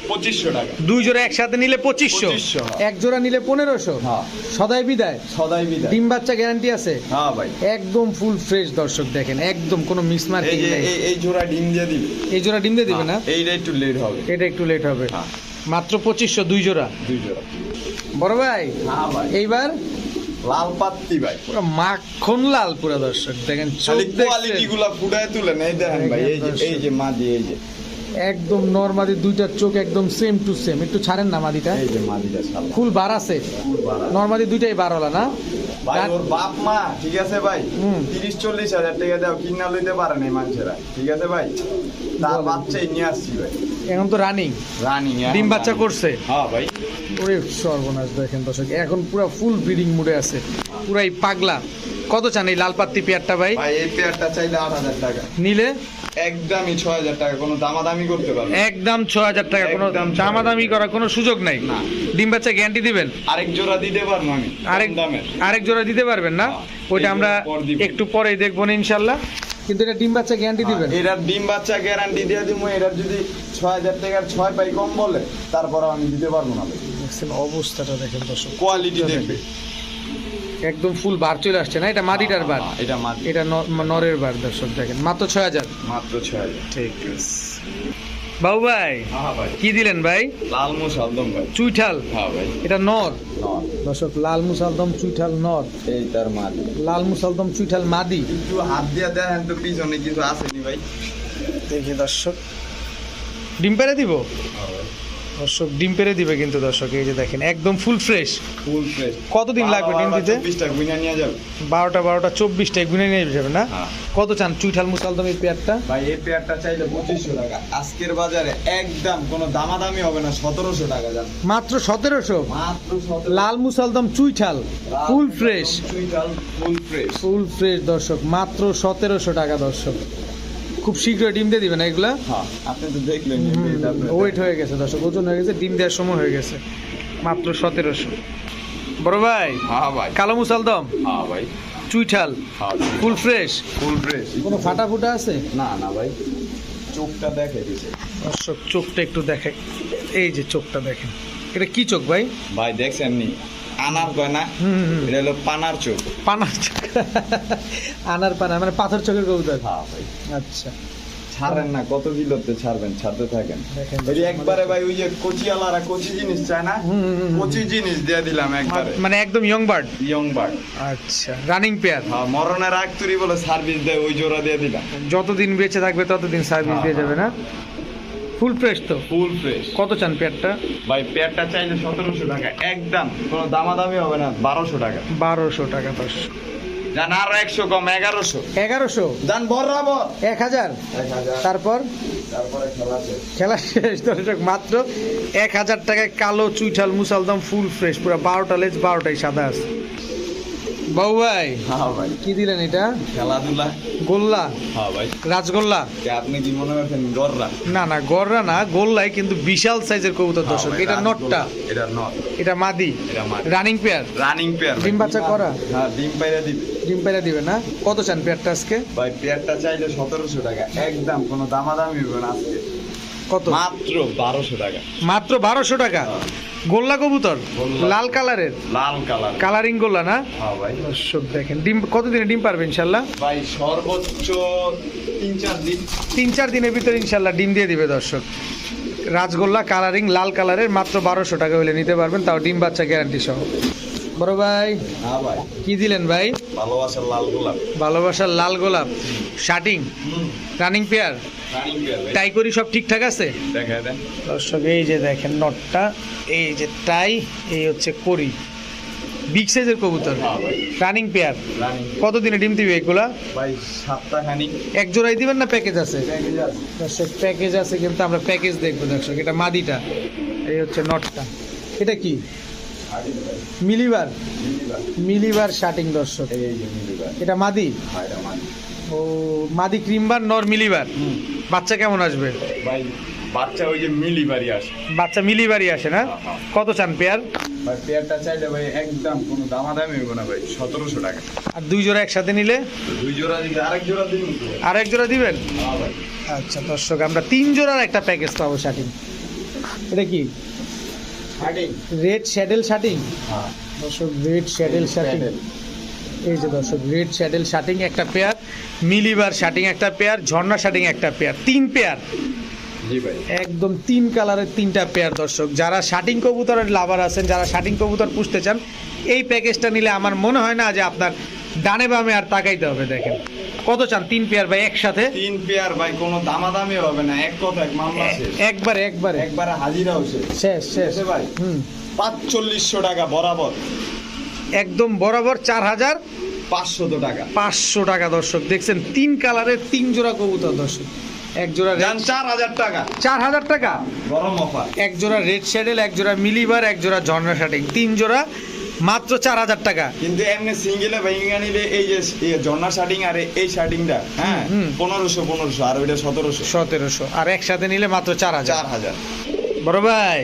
Speaker 2: 2500 টাকা।
Speaker 1: দুই জোড়া একসাথে নিলে 2500,
Speaker 2: 2500,
Speaker 1: এক জোড়া নিলে 1500।
Speaker 2: হ্যাঁ।
Speaker 1: সদাই বিদায়,
Speaker 2: সদাই বিদায়।
Speaker 1: ডিম বাচ্চা গ্যারান্টি আছে?
Speaker 2: হ্যাঁ ভাই,
Speaker 1: একদম ফুল ফ্রেশ দর্শক দেখেন, একদম কোনো মিসমার্কিং
Speaker 2: এই যে
Speaker 1: নেই।
Speaker 2: এই জোড়া ডিম দিয়ে দিবে।
Speaker 1: এই জোড়া ডিম দিয়ে দিবে না?
Speaker 2: এইটা একটু লেট হবে।
Speaker 1: এটা একটু লেট হবে।
Speaker 2: হ্যাঁ।
Speaker 1: মাত্র 2500 দুই জোড়া।
Speaker 2: দুই জোড়া।
Speaker 1: বড় ভাই
Speaker 2: হ্যাঁ ভাই,
Speaker 1: এইবার
Speaker 2: লাল পাত্তি ভাই,
Speaker 1: পুরো মাখন লাল পুরো দর্শক দেখেন, চোখ
Speaker 2: খালি
Speaker 1: দেখছেন?
Speaker 2: কোয়ালিটি গুলা ফুটায় তুলেন। এই দেখেন ভাই, এই যে মাদি, এই যে
Speaker 1: একদম নরমাদি দুইটার চোখ একদম সেম টু সেম। একটু ছাড়েন না মাদিটা,
Speaker 2: এই যে মাদিটা শালা
Speaker 1: ফুল বার আছে। নরমাদি দুইটাই বার হলা না
Speaker 2: ভাই, ওর বাপ মা ঠিক আছে ভাই,
Speaker 1: হুম।
Speaker 2: 30-40 হাজার টাকা দাও কিনা লইতে পারে না মানুষেরা ঠিক আছে ভাই, তার
Speaker 1: বলেন।
Speaker 2: বাচ্চাই নিয়ে আসছি ভাই,
Speaker 1: এখন তো রানিং
Speaker 2: রানিং
Speaker 1: ডিম বাচ্চা করছে।
Speaker 2: হ্যাঁ ভাই,
Speaker 1: ওরে সর্বনাশ দেখেন দর্শক, এখন পুরো ফুল ব্রিডিং মুডে আছে, পুরাই পাগলা। কত চান এই লাল পাত্তি পেয়ারটা ভাই?
Speaker 2: ভাই এই পেয়ারটা চাইলে 8000 টাকা।
Speaker 1: নিলে
Speaker 2: একদমই 6000 টাকা, কোনো দামাদামি করতে পারবে না।
Speaker 1: একদম 6000 টাকা, কোনো
Speaker 2: একদম 6000
Speaker 1: দামাদামি করার কোনো সুযোগ নাই।
Speaker 2: না।
Speaker 1: ডিম বাচ্চা গ্যারান্টি দিবেন?
Speaker 2: আরেক জোড়া দিতে পারবো আমি
Speaker 1: আরেক
Speaker 2: কম দামের।
Speaker 1: আরেক জোড়া দিতে পারবেন না?
Speaker 2: হ্যাঁ,
Speaker 1: ওইটা
Speaker 2: এই
Speaker 1: আমরা
Speaker 2: জোড়া পর দিব।
Speaker 1: একটু পরেই দেখবো না ইনশাল্লাহ, কিন্তু এটা ডিম বাচ্চা গ্যারান্টি দিবেন?
Speaker 2: এটার ডিম বাচ্চা গ্যারান্টি দিয়ে দিব। এটার যদি 6000 টাকার 6 পাই কম বলে, তারপর আমি দিতে পারবো না ভাই।
Speaker 1: দেখছেন অবস্থাটা, দেখেন দর্শক,
Speaker 2: কোয়ালিটি দেখবে।
Speaker 1: একদম ফুল বার চলে আসছে না? এটা মাদিটার বার,
Speaker 2: হ্যাঁ, এটা মাদি।
Speaker 1: এটা নরের বার দর্শক, দেখেন মাত্র 6000।
Speaker 2: মাত্র 6000।
Speaker 1: ঠিক আছে বাবু ভাই,
Speaker 2: হ্যাঁ ভাই,
Speaker 1: কি দিলেন ভাই?
Speaker 2: লাল মুসালদম ভাই।
Speaker 1: চুইঠাল,
Speaker 2: হ্যাঁ ভাই,
Speaker 1: এটা নর
Speaker 2: নর।
Speaker 1: দর্শক, লাল মুসালদম চুইঠাল নর,
Speaker 2: এই তার মাদি।
Speaker 1: লাল মুসালদম চুইঠাল মাদি।
Speaker 2: একটু হাত দিয়ে দেখেন তো পিছনে কিছু আসেনি ভাই।
Speaker 1: দেখি দর্শক, ডিম পেরে দিব দর্শক, ডিম পেরে দিবে কিন্তু দর্শক। এই যে দেখেন একদম ফুল ফ্রেশ।
Speaker 2: Full fresh.
Speaker 1: কতদিন লাগবে ডিম দিতে?
Speaker 2: 20টা গুইনা নিয়ে যাবে।
Speaker 1: 12টা 24টায় গুনে নিয়ে যাবে না?
Speaker 2: হ্যাঁ।
Speaker 1: কত চান চুইঠাল মুসালদম এই পেয়ারটা?
Speaker 2: ভাই এই পেয়ারটা চাইলে 2500 টাকা, আজকের বাজারে একদম কোনো দামাদামি হবে না, 1700 টাকা জান।
Speaker 1: মাত্র 1700?
Speaker 2: মাত্র 1700।
Speaker 1: লাল মুসালদম চুইঠাল full fresh,
Speaker 2: full fresh.
Speaker 1: Full fresh দর্শক, মাত্র 1700 টাকা দর্শক। খুব শীঘ্রই ডিম দিয়ে দিবেন এগুলা?
Speaker 2: হ্যাঁ, আপনি তো দেখলেন
Speaker 1: ওয়েট হয়ে গেছে দর্শক, ওজন হয়ে গেছে, ডিম দেওয়ার সময় হয়ে গেছে। মাত্র 1700। বড় ভাই,
Speaker 2: হ্যাঁ ভাই,
Speaker 1: কালো মুসালদম
Speaker 2: হ্যাঁ ভাই,
Speaker 1: চুইঠাল
Speaker 2: হ্যাঁ
Speaker 1: ফুল ফ্রেশ,
Speaker 2: ফুল ফ্রেশ।
Speaker 1: কোনো ফাটা ফুটা আছে?
Speaker 2: না না ভাই, চোখটা দেখে দিছে
Speaker 1: দর্শক চোখটা একটু দেখে, এই যে চোখটা দেখেন, এটা কি চোখ ভাই?
Speaker 2: ভাই, দেখছেন নি আনার কয় না, এটা হলো পানার চোখ।
Speaker 1: পানার চোখ আনার পানা মানে পাথর চোখের কবুতর।
Speaker 2: হ্যাঁ ভাই,
Speaker 1: আচ্ছা,
Speaker 2: ছাড়েন না, কত কিলোতে ছাড়বেন, ছাড়তে থাকেন।
Speaker 1: দেখেন।
Speaker 2: এই একবারে ভাই ওই যে কচিওয়ালারা কচি জিনিস চায় না, কচি জিনিস দিয়ে দিলাম একবারে।
Speaker 1: মানে একদম ইয়ং বার্ড।
Speaker 2: Young bird.
Speaker 1: আচ্ছা, রানিং পেয়ার।
Speaker 2: হ্যাঁ, মরণের আগ তুরি বলে সার্ভিস দেয়, ওই জোড়া দিয়ে দিলাম।
Speaker 1: যতদিন বেঁচে থাকবে ততদিন সার্ভিস দিয়ে যাবে না? ফুল ফ্রেশ তো?
Speaker 2: Full fresh.
Speaker 1: কত চান পেয়ারটা?
Speaker 2: ভাই পেয়ারটা চাইলে 1700 টাকা, একদম কোনো দামাদামি হবে না, 1200 টাকা।
Speaker 1: 1200 টাকা দশ।
Speaker 2: জান আরো 100 কম, 1100।
Speaker 1: 1100?
Speaker 2: জান বরাবর
Speaker 1: 1000?
Speaker 2: 1000।
Speaker 1: তারপর
Speaker 2: তারপরে খেলা শেষ।
Speaker 1: খেলা শেষ দর্শক। মাত্র 1000 টাকায় কালো চুইঠাল মুসালদম ফুল ফ্রেশ, পুরো 12টা লেজ, 12টাই সাদা আছে। বাবু ভাই,
Speaker 2: হ্যাঁ ভাই,
Speaker 1: কি দিলেন এটা?
Speaker 2: খেলাধুলা।
Speaker 1: গোল্লা,
Speaker 2: হ্যাঁ ভাই,
Speaker 1: রাজগোল্লা?
Speaker 2: আপনি কি মনে করছেন গররা?
Speaker 1: না না, গররা না, গোল্লাই, কিন্তু বিশাল সাইজের কবুতর দর্শক। এটা নটটা,
Speaker 2: এটা নট,
Speaker 1: এটা মাদি,
Speaker 2: এটা মাদি।
Speaker 1: Running pair,
Speaker 2: running pair.
Speaker 1: ডিম বাচ্চা করা?
Speaker 2: হ্যাঁ, ডিম পাইরা দিবে।
Speaker 1: ডিম পেয়ারা দিবে না? কত চান পেয়ারটা আজকে?
Speaker 2: ভাই পেয়ারটা চাইলে 1700 টাকা, একদম কোনো দামাদামি হবে না আজকে,
Speaker 1: কত?
Speaker 2: মাত্র 1200 টাকা।
Speaker 1: মাত্র 1200 টাকা? গোল্লা কবুতর,
Speaker 2: গোল্লা।
Speaker 1: লাল কালারের,
Speaker 2: লাল কালার।
Speaker 1: কালারিং গোল্লা না?
Speaker 2: হ্যাঁ ভাই।
Speaker 1: দর্শক দেখেন, ডিম কতদিনে ডিম পারবে ইনশাল্লাহ?
Speaker 2: ভাই সর্বোচ্চ 3-4 দিন।
Speaker 1: 3-4 দিনের ভিতরে ইনশাল্লাহ ডিম দিয়ে দিবে দর্শক। রাজগোল্লা কালারিং লাল কালারের, মাত্র 1200 টাকা হলে নিতে পারবেন, তাও ডিম বাচ্চা গ্যারান্টি সহ। বড় ভাই,
Speaker 2: হ্যাঁ ভাই,
Speaker 1: কি দিলেন ভাই?
Speaker 2: ভালোবাসার লাল গোলাপ।
Speaker 1: ভালোবাসার লাল গোলাপ, শার্টিং, রানিং পেয়ার,
Speaker 2: রানিং পেয়ার ভাই।
Speaker 1: টাই করি সব ঠিকঠাক আছে?
Speaker 2: দেখা দেন।
Speaker 1: দর্শক এই যে দেখেন নটটা, এই যে টাই, এই হচ্ছে করি, বিগ সাইজের কবুতর,
Speaker 2: হ্যাঁ ভাই,
Speaker 1: রানিং পেয়ার।
Speaker 2: রানিং।
Speaker 1: কতদিনে ডিম দিবে এগুলা?
Speaker 2: ভাই সপ্তাহখানিক।
Speaker 1: এক জোড়াই দিবেন না প্যাকেজ আছে?
Speaker 2: প্যাকেজ আছে।
Speaker 1: দর্শক প্যাকেজ আছে, কিন্তু আমরা প্যাকেজ দেখবো দর্শক। এটা মাদিটা, এই হচ্ছে নটটা। এটা কি? মিলিবার? মিলিবার শার্টিং দর্শক।
Speaker 2: এই যে মিলিবার।
Speaker 1: এটা মাদি?
Speaker 2: হ্যাঁ, এটা মাদি।
Speaker 1: ও, মাদি ক্রিমবার, নর মিলিবার। বাচ্চা কেমন আসবে?
Speaker 2: ভাই বাচ্চা ওই যে মিলিবারই আসে।
Speaker 1: বাচ্চা মিলিবারই আসে না? কত চান পেয়ার?
Speaker 2: ভাই পেয়ারটা চাইলে ভাই একদম কোনো দামাদামি হবে না ভাই, 1700 টাকা।
Speaker 1: আর 2 জোড়া একসাথে নিলে?
Speaker 2: 2 জোড়া দিলে আরেক জোড়া দিন।
Speaker 1: আর 1 জোড়া দিবেন?
Speaker 2: হ্যাঁ ভাই।
Speaker 1: আচ্ছা দর্শক, আমরা 3 জোড়ার একটা প্যাকেজ পাবো শার্টিং। এটা কি?
Speaker 2: শার্টিং।
Speaker 1: রেড শ্যাডেল শার্টিং
Speaker 2: হ্যাঁ,
Speaker 1: দর্শক, রেড শ্যাডেল শার্টিং। এই যে দর্শক, রেড শ্যাডেল শার্টিং একটা পেয়ার, মিলিবার শার্টিং একটা পেয়ার, ঝর্ণা শার্টিং একটা পেয়ার, 3 পেয়ার,
Speaker 2: জি ভাই।
Speaker 1: একদম 3 কালারের 3টা পেয়ার দর্শক। যারা শার্টিং কবুতরের লাভার আছেন, যারা শার্টিং কবুতর পুষতে চান, এই প্যাকেজটা নিলে আমার মনে হয় না যে আপনার ডানে বামে আর তাকাইতে হবে। দেখেন কত চান 3 পেয়ার ভাই একসাথে?
Speaker 2: 3 পেয়ার ভাই, কোনো দামাদামি হবে না, এক কথায় মামলা শেষ।
Speaker 1: একবারে
Speaker 2: একবারে হাজিরাও শেষ।
Speaker 1: শেষ শেষ
Speaker 2: শেষে ভাই। 4500 টাকা বরাবর,
Speaker 1: একদম বরাবর 4500
Speaker 2: টাকা।
Speaker 1: দর্শক। দেখছেন 3 কালারের 3 জোড়া কবুতর দর্শক। এক জোড়া
Speaker 2: জান 4000 টাকা,
Speaker 1: 4000 টাকা।
Speaker 2: গরম অফার।
Speaker 1: এক জোড়া রেড শ্যাডেল, এক জোড়া মিলিবার, এক জোড়া ঝর্ণা শার্টিং, 3 জোড়া মাত্র 4000 টাকা।
Speaker 2: কিন্তু এমনি সিঙ্গেলে ভাইঙ্গা নিলে এই যে ঝর্ণা শার্টিং আর এই শার্টিংটা, হ্যাঁ,
Speaker 1: হুম।
Speaker 2: 1500 আর ওইটা 1700।
Speaker 1: 1700 আর একসাথে নিলে মাত্র 4000।
Speaker 2: 4000।
Speaker 1: বড় ভাই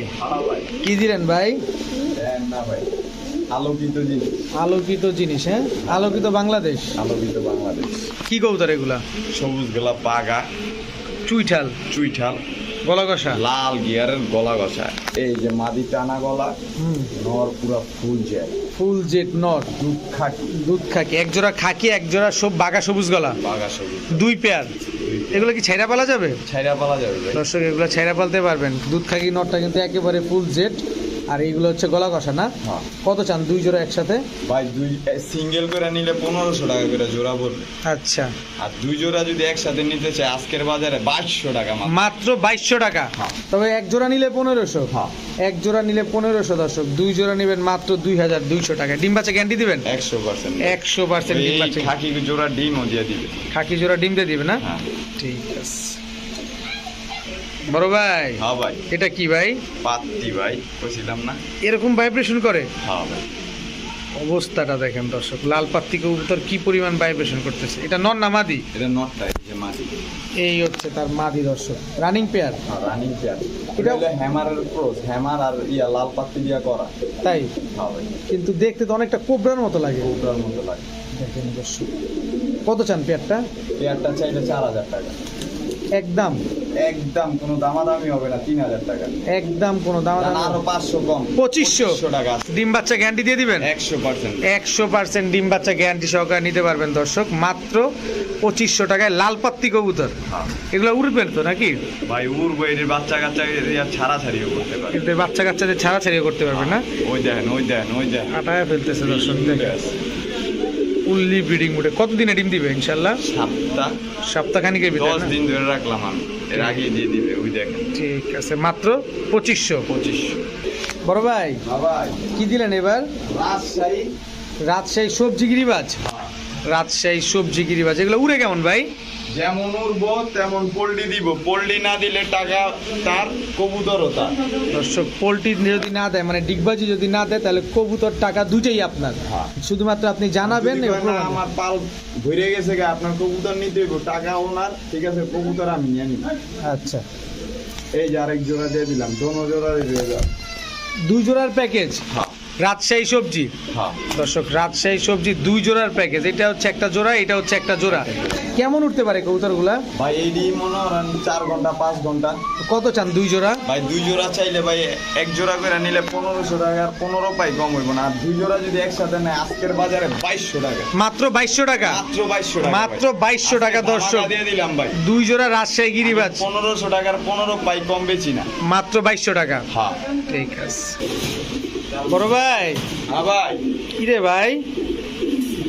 Speaker 2: ভাই
Speaker 1: কি দিলেন ভাই?
Speaker 2: না ভাই, আলোকিত জিনিস,
Speaker 1: আলোকিত জিনিস, হ্যাঁ, আলোকিত বাংলাদেশ।
Speaker 2: আলোকিত বাংলাদেশ।
Speaker 1: কি কবুতর এগুলা?
Speaker 2: সবুজ গোলা পাগা,
Speaker 1: চুইঠাল,
Speaker 2: চুইঠাল,
Speaker 1: গলা কষা।
Speaker 2: লাল গিয়ারের গলা গসা, এই যে মাদি টানা গলা, নর পুরা ফুল জেল,
Speaker 1: ফুল জেট নর,
Speaker 2: দুধ খাকি,
Speaker 1: দুধ খাকি, এক জোড়া খাকি, এক জোড়া সব বাঘা সবুজ গলা,
Speaker 2: বাগা সবুজ,
Speaker 1: 2 পেয়ার। এগুলো কি ছাইরা পালা যাবে?
Speaker 2: ছাইরা পালা যাবে ভাই।
Speaker 1: দর্শক এগুলো ছাইরা পালতে পারবেন। দুধ খাকি নরটা কিন্তু একেবারে ফুল জেট, আর এইগুলো হচ্ছে গলা কষা না?
Speaker 2: হ্যাঁ।
Speaker 1: কত চান 2 জোড়া একসাথে?
Speaker 2: ভাই সিঙ্গেল করে নিলে 1500 টাকা করে জোড়া পড়বে,
Speaker 1: আচ্ছা,
Speaker 2: আর 2 জোড়া যদি একসাথে নিতে চাই আজকের বাজারে 2200 টাকা মাত্র।
Speaker 1: মাত্র 2200 টাকা।
Speaker 2: হ্যাঁ।
Speaker 1: তবে এক জোড়া নিলে 1500।
Speaker 2: হ্যাঁ।
Speaker 1: এক জোড়া নিলে 1500 দর্শক, 2 জোড়া নেবেন মাত্র 2200 টাকা। ডিম বাচ্চা গ্যারান্টি দিবেন?
Speaker 2: 100%।
Speaker 1: 100% ডিম
Speaker 2: এই
Speaker 1: বাচ্চা।
Speaker 2: খাকি জোড়া ডিমও দিয়ে দিবে।
Speaker 1: খাকি জোড়া ডিম দিয়ে দিবে না?
Speaker 2: হ্যাঁ।
Speaker 1: ঠিক আছে। বড় ভাই
Speaker 2: হ্যাঁ ভাই,
Speaker 1: এটা কি ভাই?
Speaker 2: পাত্তি ভাই, কইছিলাম না?
Speaker 1: এরকম ভাইব্রেশন করে?
Speaker 2: হ্যাঁ ভাই।
Speaker 1: অবস্থাটা দেখেন দর্শক, লাল পাত্তি কবুতর কি পরিমাণ ভাইব্রেশন করতেছে। এটা নর না মাদি?
Speaker 2: এটা নটটা, এই যে মাদি,
Speaker 1: এই হচ্ছে তার মাদি দর্শক, রানিং পেয়ার।
Speaker 2: Running pair.
Speaker 1: এটা-
Speaker 2: এটা হলো হ্যামারের ক্রস, হ্যামার আর লাল পাত্তি দিয়া করা।
Speaker 1: তাই?
Speaker 2: হ্যাঁ ভাই,
Speaker 1: কিন্তু দেখতে তো অনেকটা কোবরার মতো লাগে।
Speaker 2: কোবরার মতো লাগে।
Speaker 1: দেখেন দর্শক, কত চান পেয়ারটা?
Speaker 2: পেয়ারটা চাইলে 4000 টাকা।
Speaker 1: একদম
Speaker 2: একদম কোনো দামাদামি হবে না, 3000 টাকা।
Speaker 1: একদম কোনো দাম
Speaker 2: আর আরো 500 কম,
Speaker 1: 2500
Speaker 2: টাকা।
Speaker 1: ডিম বাচ্চা গ্যারান্টি দিয়ে দিবেন?
Speaker 2: 100%।
Speaker 1: 100% ডিম বাচ্চা গ্যারান্টি সহকারে নিতে পারবেন দর্শক, মাত্র 2500 টাকায় লাল পাত্তি কবুতর।
Speaker 2: হ্যাঁ।
Speaker 1: এগুলো উড়বেন তো নাকি?
Speaker 2: ভাই উড়বো, এর বাচ্চা কাচ্চা ছাড়া ছাড়িও করতে পারে।
Speaker 1: কিন্তু বাচ্চা কাচ্চাদের ছাড়া ছাড়িয়ে করতে পারবেন না?
Speaker 2: ওই দেখেন, ওই দেখেন, ওই দেখেন,
Speaker 1: আটায় ফেলতেছে দর্শক, দেখেন ফুললি ব্রিডিং মুডে। কতদিনে ডিম দিবে ইনশাল্লাহ? সপ্তাহখানিকের ভিতরে
Speaker 2: 10
Speaker 1: না?
Speaker 2: দিন ধরে রাখলাম আমি, এর আগে দিয়ে দিবে। ওই দেখেন,
Speaker 1: ঠিক আছে, মাত্র 2500।
Speaker 2: 2500।
Speaker 1: বড় ভাই
Speaker 2: ভাই
Speaker 1: কি দিলেন এবার?
Speaker 2: রাজশাহী,
Speaker 1: রাজশাহী সবজি গিরিবাজ। রাজশাহী সবজি গিরিবাজ, এগুলো উড়ে কেমন ভাই?
Speaker 2: যেমন উড়বো তেমন পোল্ট্রি দিব, পোল্ট্রি না দিলে টাকা তার, কবুতরও তার।
Speaker 1: দর্শক পোল্ট্রি যদি না দেয়, মানে ডিগবাজি যদি না দেয়, তাহলে কবুতর টাকা দুটোই আপনার।
Speaker 2: হ্যাঁ।
Speaker 1: শুধুমাত্র আপনি জানাবেন।
Speaker 2: যদি কয়
Speaker 1: এবং
Speaker 2: না, আমার পাল ভরে গেছে গা, আপনার কবুতর নিতে হইব, টাকা ওনার, ঠিক আছে, কবুতর আমি নিয়ে নিব।
Speaker 1: আচ্ছা,
Speaker 2: এই যে আরেক জোড়া দিয়ে দিলাম, দোনো জোড়া দিয়ে দিলাম।
Speaker 1: 2 জোড়ার প্যাকেজ
Speaker 2: হ্যাঁ,
Speaker 1: রাজশাহী সবজি।
Speaker 2: হ্যাঁ।
Speaker 1: দর্শক রাজশাহী সবজি 2 জোড়ার প্যাকেজ, এটা হচ্ছে একটা জোড়া, এটা হচ্ছে একটা জোড়া। কেমন উঠতে পারে কবুতরগুলা?
Speaker 2: ভাই এইডি মনে করেন 4 ঘন্টা 5 ঘন্টা।
Speaker 1: কত চান 2 জোড়া?
Speaker 2: ভাই 2 জোড়া চাইলে ভাই এক জোড়া করে নিলে 1500 টাকা, আর 15 পাই কম হইব না। আর 2 জোড়া যদি একসাথে নেয় আজকের বাজারে 2200 টাকা।
Speaker 1: মাত্র 2200 টাকা।
Speaker 2: মাত্র 2200 টাকা।
Speaker 1: মাত্র 2200 টাকা দর্শক,
Speaker 2: ধামাকা দিয়ে দিলাম ভাই।
Speaker 1: 2 জোড়া রাজশাহী গিরিবাজ
Speaker 2: 1500 টাকার 15 পাই কম বেচি না।
Speaker 1: মাত্র 2200 টাকা।
Speaker 2: হ্যাঁ।
Speaker 1: ঠিক আছে। বড় ভাই
Speaker 2: হ্যাঁ ভাই,
Speaker 1: কি রে ভাই?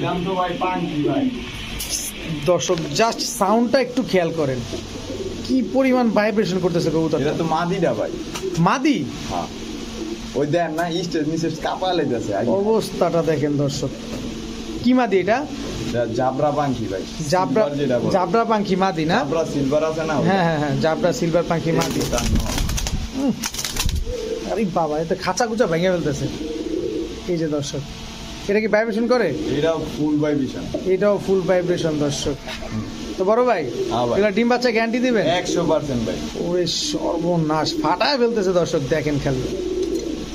Speaker 2: দাম তো ভাই পাঙ্কি ভাই।
Speaker 1: দর্শক জাস্ট সাউন্ডটা একটু খেয়াল করেন, কি পরিমাণ ভাইব্রেশন করতেছে কবুতর।
Speaker 2: এটা তো মাদিটা ভাই।
Speaker 1: মাদি?
Speaker 2: হ্যাঁ। ওই দেন না, স্টেজ নিচে কাপা লেগেছে।
Speaker 1: অবস্থাটা দেখেন দর্শক, কি মাদি এটা?
Speaker 2: জাবরা পাঙ্কি ভাই।
Speaker 1: জাবরা,
Speaker 2: সিলভার যেটা বলে।
Speaker 1: জাবরা পাখি মাদি না?
Speaker 2: জাবরা সিলভার আছে না?
Speaker 1: হ্যাঁ হ্যাঁ হ্যাঁ, জাবরা সিলভার পাখি মাদি। আরে বাবা, এতে খাঁচা কুচা ভেঙে ফেলতেছে। এই যে দর্শক, এটা কি ভাইব্রেশন করে?
Speaker 2: এটাও ফুল ভাই বিশাল।
Speaker 1: এটাও ফুল ভাইব্রেশন দর্শক। তো বড় ভাই
Speaker 2: হ্যাঁ ভাই।
Speaker 1: এগুলা ডিম বাচ্চা গ্যারান্টি দিবেন?
Speaker 2: 100% ভাই।
Speaker 1: ওরে সর্বনাশ, ফাটায় ফেলতেছে দর্শক, দেখেন খালি।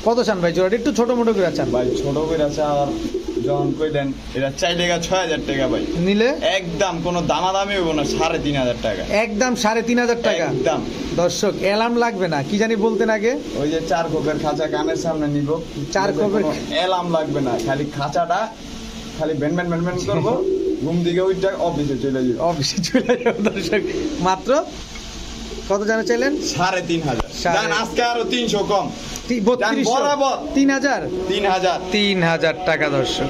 Speaker 1: কত চান ভাই জোড়াটা? একটু ছোট মোটো করে চান
Speaker 2: ভাই ছোট করে আছে, আর যখন কই দেন এটা 6000 টাকা ভাই।
Speaker 1: নিলে?
Speaker 2: একদম কোনো দামাদামি হইব না, 3500 টাকা।
Speaker 1: একদম 3500 টাকা।
Speaker 2: একদম।
Speaker 1: দর্শক অ্যালার্ম লাগবে না, কি জানি বলতেন আগে?
Speaker 2: ওই যে 4 খোপের খাঁচা কানের সামনে নিব।
Speaker 1: 4 খোপের
Speaker 2: অ্যালার্ম লাগবে না, খালি খাঁচাটা খালি ভ্যান ভ্যান ভ্যান ভ্যান করবো, ঘুম দিকে ওইটা অফিসে চলে যাবে।
Speaker 1: অফিসে চলে যাবো দর্শক। মাত্র কত জানা চাইলেন?
Speaker 2: 3500। জান আজকে আরো 300 কম।
Speaker 1: 3200
Speaker 2: বরাবর।
Speaker 1: 3000
Speaker 2: 3000।
Speaker 1: 3000 টাকা দর্শক।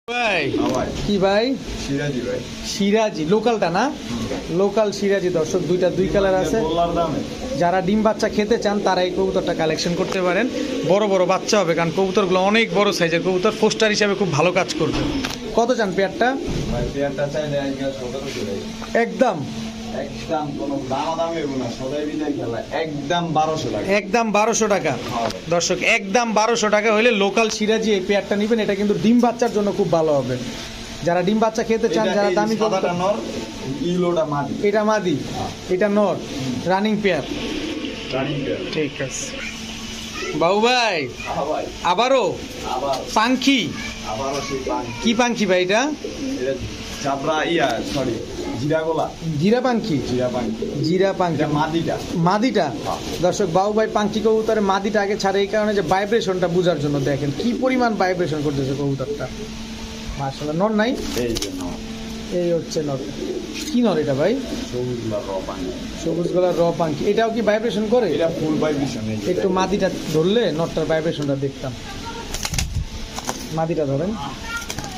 Speaker 1: ভাই
Speaker 2: হ্যাঁ ভাই,
Speaker 1: কি ভাই?
Speaker 2: সিরাজি ভাই।
Speaker 1: সিরাজি লোকালটা না? লোকাল সিরাজি দর্শক, 2 কালার আছে।
Speaker 2: বলার দামে।
Speaker 1: যারা ডিম বাচ্চা খেতে চান তারা এই কবুতরটা কালেকশন করতে পারেন। বড় বড় বাচ্চা হবে, কারণ কবুতরগুলো অনেক বড় সাইজের কবুতর, ফোস্টার হিসাবে খুব ভালো কাজ করবে। কত চান পেয়ারটা?
Speaker 2: ভাই পেয়ারটা চাইলে আজকে 1700 টাকা।
Speaker 1: একদম
Speaker 2: একদম কোনো দামাদামি হবে না, সদাই বিদায় খেলা একদম 1200 টাকা।
Speaker 1: একদম 1200 টাকা
Speaker 2: হ্যাঁ।
Speaker 1: দর্শক, একদম 1200 টাকা হলে লোকাল সিরাজি এই পেয়ারটা নেবেন। এটা কিন্তু ডিম বাচ্চার জন্য খুব ভালো হবে, যারা ডিম বাচ্চা খেতে চান,
Speaker 2: এটা
Speaker 1: যারা
Speaker 2: এই
Speaker 1: দামি
Speaker 2: সাদাটা নর, ইলোটা মাদি।
Speaker 1: এটা মাদি, এটা নর, রানিং পেয়ার।
Speaker 2: Running pair.
Speaker 1: ঠিক আছে বাবু ভাই,
Speaker 2: হ্যাঁ ভাই,
Speaker 1: আবারও
Speaker 2: আবার
Speaker 1: পাঙ্খি।
Speaker 2: আবারও সেই পান।
Speaker 1: কি পাঙ্খি ভাই এটা?
Speaker 2: এটা চাপড়া সরি জিরাগোলা,
Speaker 1: জিরা পাঙ্খি।
Speaker 2: জিরা পান।
Speaker 1: জিরা পাঙ্খি
Speaker 2: এটা মাদিটা।
Speaker 1: মাদিটা।
Speaker 2: হ্যাঁ।
Speaker 1: দর্শক বাবু ভাই পাঙ্খি কবুতরে মাদিটা আগে ছাড়ে এই কারণে যে ভাইব্রেশনটা বোঝার জন্য। দেখেন কি পরিমাণ ভাইব্রেশন করতেছে কবুতরটা, মাশাআল্লাহ। নর নাই,
Speaker 2: এই জন্য
Speaker 1: এই হচ্ছে নর। কি নর এটা ভাই?
Speaker 2: সবুজ লাল র পান।
Speaker 1: সবুজ গলার র পাঙ্খি। এটাও কি ভাইব্রেশন করে?
Speaker 2: এটা ফুল ভাইব্রেশন।
Speaker 1: একটু মাদিটা ধরলে নটটার ভাইব্রেশনটা দেখতাম। মাদিটা ধরেন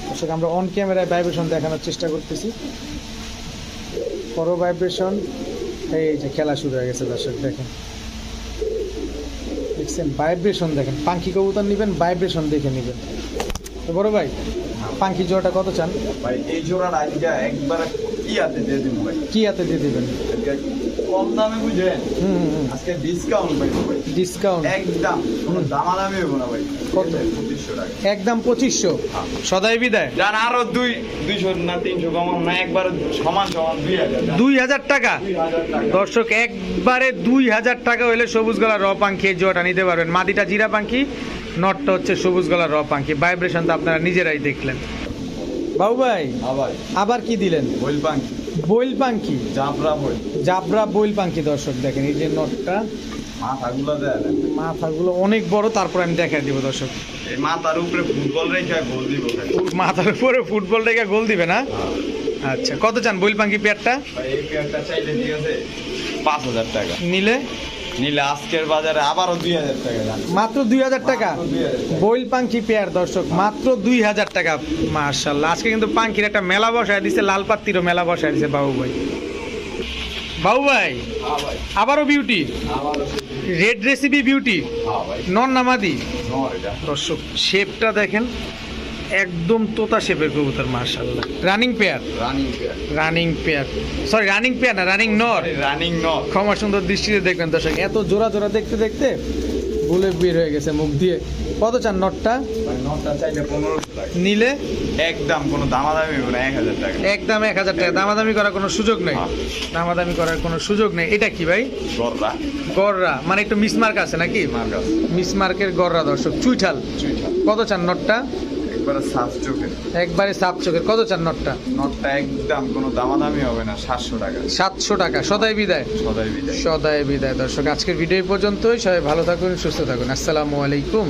Speaker 1: দর্শক, আমরা অন ক্যামেরায় ভাইব্রেশন দেখানোর চেষ্টা করতেছি। বড় ভাইব্রেশন, এই যে খেলা শুরু হয়ে গেছে দর্শক। দেখেন, দেখছেন ভাইব্রেশন? দেখেন, পাঙ্খি কবুতর নেবেন, ভাইব্রেশন দেখে নেবেন। তো বড় ভাই, পাঙ্খি জোড়াটা কত চান
Speaker 2: ভাই? এই জোড়ার আইডিয়া একবার ইয়াতে দিয়ে দিন ভাই।
Speaker 1: কি হাতে দিয়ে দেবেন?
Speaker 2: কম দামে বুঝেন,
Speaker 1: হুম,
Speaker 2: আজকে ডিসকাউন্ট ভাই।
Speaker 1: ডিসকাউন্ট
Speaker 2: একদম কোনো দামাদামি হবে না ভাই।
Speaker 1: কত?
Speaker 2: 2500 টাকা।
Speaker 1: একদম 2500। সদাই বিদায়।
Speaker 2: জান আরো 200 না 300 কমাম না, একবার সমান সমান 2000 টাকা।
Speaker 1: 2000 টাকা
Speaker 2: 2000 টাকা।
Speaker 1: দর্শক, একবারে 2000 টাকা হলে সবুজ গলা র পাঙ্খি এই জোড়াটা নিতে পারবেন। মাদিটা জিরা পাঙ্খি, নটটা হচ্ছে সবুজ গলা র পাঙ্খি। ভাইব্রেশন তো আপনারা নিজেরাই দেখলেন। বাবু ভাই,
Speaker 2: আবার
Speaker 1: আবার কি দিলেন?
Speaker 2: বইল পাঙ্কি,
Speaker 1: বইল পাঙ্খি,
Speaker 2: জাবরা বইল।
Speaker 1: জাবরা বইল পাঙ্খি। দর্শক দেখেন, এই যে নটটা,
Speaker 2: মাথাগুলো দেয় না।
Speaker 1: মাথাগুলো অনেক বড়। তারপর আমি দেখাই দিব দর্শক।
Speaker 2: এই মাথার উপরে ফুটবল রেখে গোল দিব খালি।
Speaker 1: মাথার উপরে ফুটবল রেখে গোল দিবে না? আচ্ছা, কত চান বইল পাঙ্খি পেয়ারটা?
Speaker 2: ভাই এই পেয়ারটা চাইলে ঠিক আছে 5000 টাকা।
Speaker 1: নিলে
Speaker 2: নিলে আজকের বাজারে আবারও 2000 টাকা জান।
Speaker 1: মাত্র 2000 টাকা
Speaker 2: মাত্র 2000 টাকা।
Speaker 1: বইল পাঙ্খি পেয়ার দর্শক, মাত্র 2000 টাকা। মাশাআল্লাহ, আজকে কিন্তু পাঙ্খির একটা মেলা বসায় দিছে, লাল পাত্তিরও মেলা বসায় দিছে বাবু ভাই। বাবু ভাই,
Speaker 2: হ্যাঁ ভাই,
Speaker 1: আবারও বিউটি,
Speaker 2: আবারও
Speaker 1: রেড রেসিপি বিউটি,
Speaker 2: হ্যাঁ ভাই,
Speaker 1: নন নামাদি।
Speaker 2: নর এটা।
Speaker 1: দর্শক শেপটা দেখেন, একদম তোতা শেপের কবুতর। মাশাআল্লাহ, running pair.
Speaker 2: Running pair.
Speaker 1: Running pair, sorry running pair না, রানিং নর।
Speaker 2: রানিং নর।
Speaker 1: ক্ষমা সুন্দর দৃষ্টিতে দেখবেন দর্শক, এত জোড়া জোড়া দেখতে দেখতে বলে বের হয়ে গেছে মুখ দিয়ে। কত চান নটটা?
Speaker 2: ভাই নরটা চাইলে 1500 টাকা।
Speaker 1: নিলে
Speaker 2: একদম কোনো দামাদামি হবে না, 1000 টাকা।
Speaker 1: একদম 1000 টাকা। দামাদামি করার কোনো সুযোগ নেই,
Speaker 2: হ্যাঁ।
Speaker 1: দামাদামি করার কোনো সুযোগ নেই। এটা কি ভাই?
Speaker 2: গররা।
Speaker 1: গররা মানে একটু মিসমার্ক আছে নাকি?
Speaker 2: মার্কাস।
Speaker 1: মিসমার্কের গররা দর্শক, চুইঠাল।
Speaker 2: চুইটা।
Speaker 1: কত চান নটটা?
Speaker 2: একবারে সাফ চোখের।
Speaker 1: একবারে সাপ চোখের। কত চান নটটা?
Speaker 2: নটটা একদম কোনো দামাদামি হবে না, 700 টাকা।
Speaker 1: 700 টাকা। সদাই বিদায়।
Speaker 2: সদাই বিদায়।
Speaker 1: সদাই বিদায় দর্শক, আজকের ভিডিও এই পর্যন্তই। সবাই ভালো থাকুন, সুস্থ থাকুন। আসসালামু আলাইকুম।